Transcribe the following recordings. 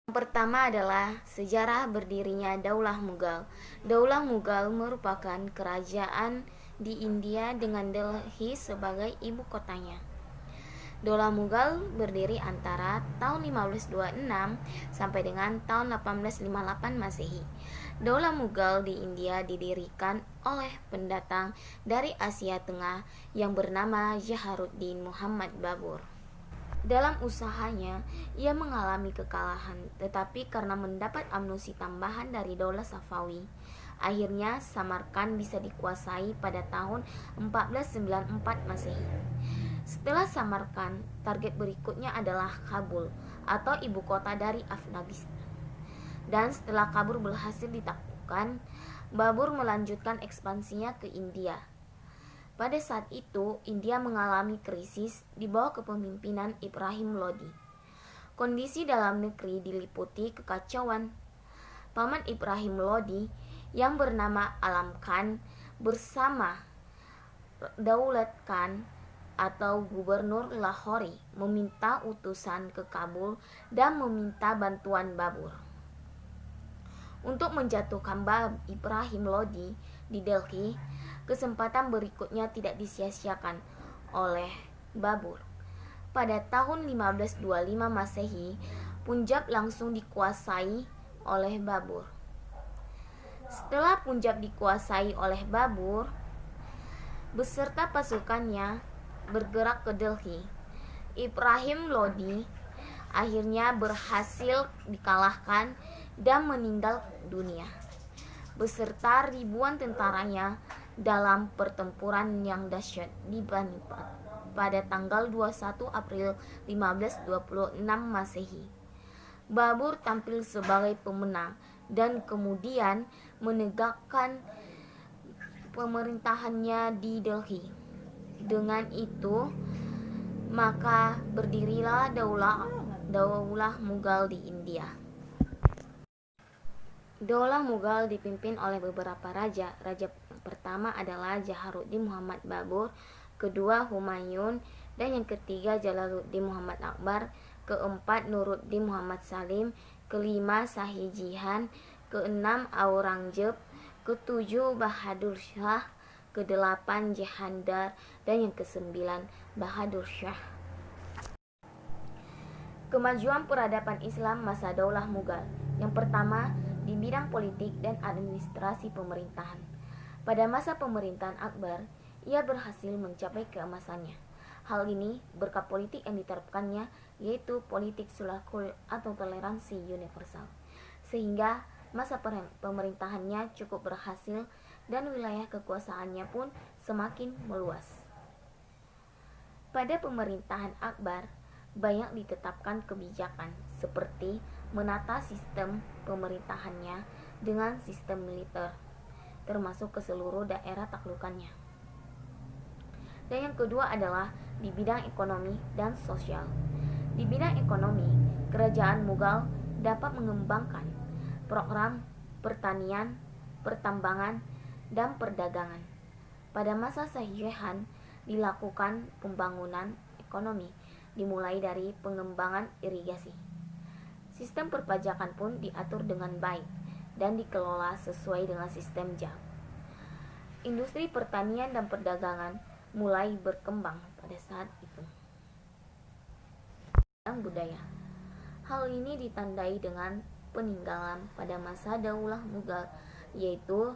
Pertama adalah sejarah berdirinya Daulah Mughal. Daulah Mughal merupakan kerajaan di India dengan Delhi sebagai ibu kotanya. Daulah Mughal berdiri antara tahun 1526 sampai dengan tahun 1858 Masehi. Daulah Mughal di India didirikan oleh pendatang dari Asia Tengah yang bernama Jaharuddin Muhammad Babur. Dalam usahanya, ia mengalami kekalahan, tetapi karena mendapat amunisi tambahan dari Daulah Safawi, akhirnya Samarkand bisa dikuasai pada tahun 1494 Masehi. Setelah Samarkand, target berikutnya adalah Kabul atau ibu kota dari Afghanistan. Dan setelah Kabul berhasil ditaklukkan, Babur melanjutkan ekspansinya ke India. Pada saat itu, India mengalami krisis di bawah kepemimpinan Ibrahim Lodi. Kondisi dalam negeri diliputi kekacauan. Paman Ibrahim Lodi yang bernama Alam Khan bersama Daulat Khan atau Gubernur Lahori meminta utusan ke Kabul dan meminta bantuan Babur untuk menjatuhkan Ibrahim Lodi di Delhi. Kesempatan berikutnya tidak disia-siakan oleh Babur. Pada tahun 1525 Masehi, Punjab langsung dikuasai oleh Babur. Setelah Punjab dikuasai oleh Babur, beserta pasukannya bergerak ke Delhi. Ibrahim Lodi akhirnya berhasil dikalahkan dan meninggal dunia beserta ribuan tentaranya dalam pertempuran yang dahsyat di Panipat pada tanggal 21 April 1526 Masehi. Babur tampil sebagai pemenang dan kemudian menegakkan pemerintahannya di Delhi. Dengan itu, maka berdirilah Daulah Mughal di India. Daulah Mughal dipimpin oleh beberapa raja. Raja pertama adalah Jaharuddin Muhammad Babur, kedua Humayun, dan yang ketiga Jalaluddin Muhammad Akbar, keempat Nuruddin Muhammad Salim, kelima Shah Jahan, keenam Aurangzeb, ketujuh Bahadur Shah, kedelapan Jahandar, dan yang kesembilan Bahadur Shah. Kemajuan peradaban Islam masa Daulah Mughal. Yang pertama, di bidang politik dan administrasi pemerintahan. Pada masa pemerintahan Akbar, ia berhasil mencapai keemasannya. Hal ini berkat politik yang diterapkannya, yaitu politik sulhul atau toleransi universal. Sehingga masa pemerintahannya cukup berhasil dan wilayah kekuasaannya pun semakin meluas. Pada pemerintahan Akbar, banyak ditetapkan kebijakan seperti menata sistem pemerintahannya dengan sistem militer, termasuk ke seluruh daerah taklukannya. Dan yang kedua adalah di bidang ekonomi dan sosial. Di bidang ekonomi, kerajaan Mughal dapat mengembangkan program pertanian, pertambangan, dan perdagangan. Pada masa Shah Jahan dilakukan pembangunan ekonomi, dimulai dari pengembangan irigasi. Sistem perpajakan pun diatur dengan baik dan dikelola sesuai dengan sistem JAB. Industri pertanian dan perdagangan mulai berkembang pada saat itu. Budaya. Hal ini ditandai dengan peninggalan pada masa Daulah Mughal, yaitu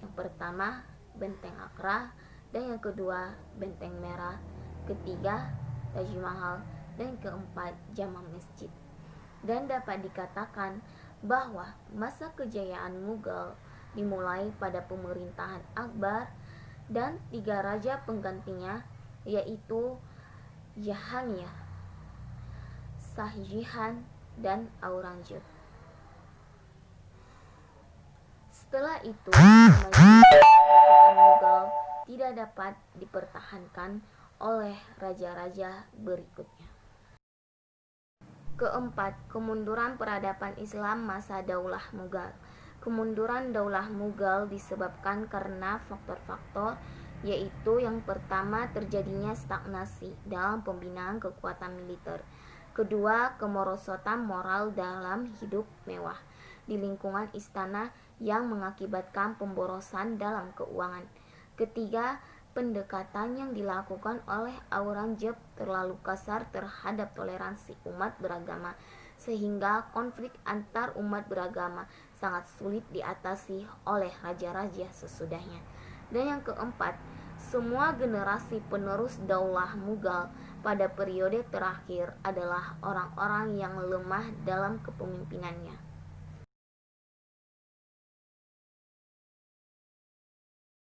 yang pertama Benteng Agra, dan yang kedua Benteng Merah, ketiga Taj Mahal, dan keempat Jama Masjid. Dan dapat dikatakan bahwa masa kejayaan Mughal dimulai pada pemerintahan Akbar dan 3 raja penggantinya, yaitu Jahangir, Shah Jahan, dan Aurangzeb. Setelah itu, kerajaan Mughal tidak dapat dipertahankan oleh raja-raja berikutnya. Keempat, kemunduran peradaban Islam masa Daulah Mughal. Kemunduran Daulah Mughal disebabkan karena faktor-faktor, yaitu yang pertama terjadinya stagnasi dalam pembinaan kekuatan militer. Kedua, kemerosotan moral dalam hidup mewah di lingkungan istana yang mengakibatkan pemborosan dalam keuangan. Ketiga, pendekatan yang dilakukan oleh Aurangzeb terlalu kasar terhadap toleransi umat beragama, sehingga konflik antar umat beragama sangat sulit diatasi oleh raja-raja sesudahnya. Dan yang keempat, semua generasi penerus Daulah Mughal pada periode terakhir adalah orang-orang yang lemah dalam kepemimpinannya.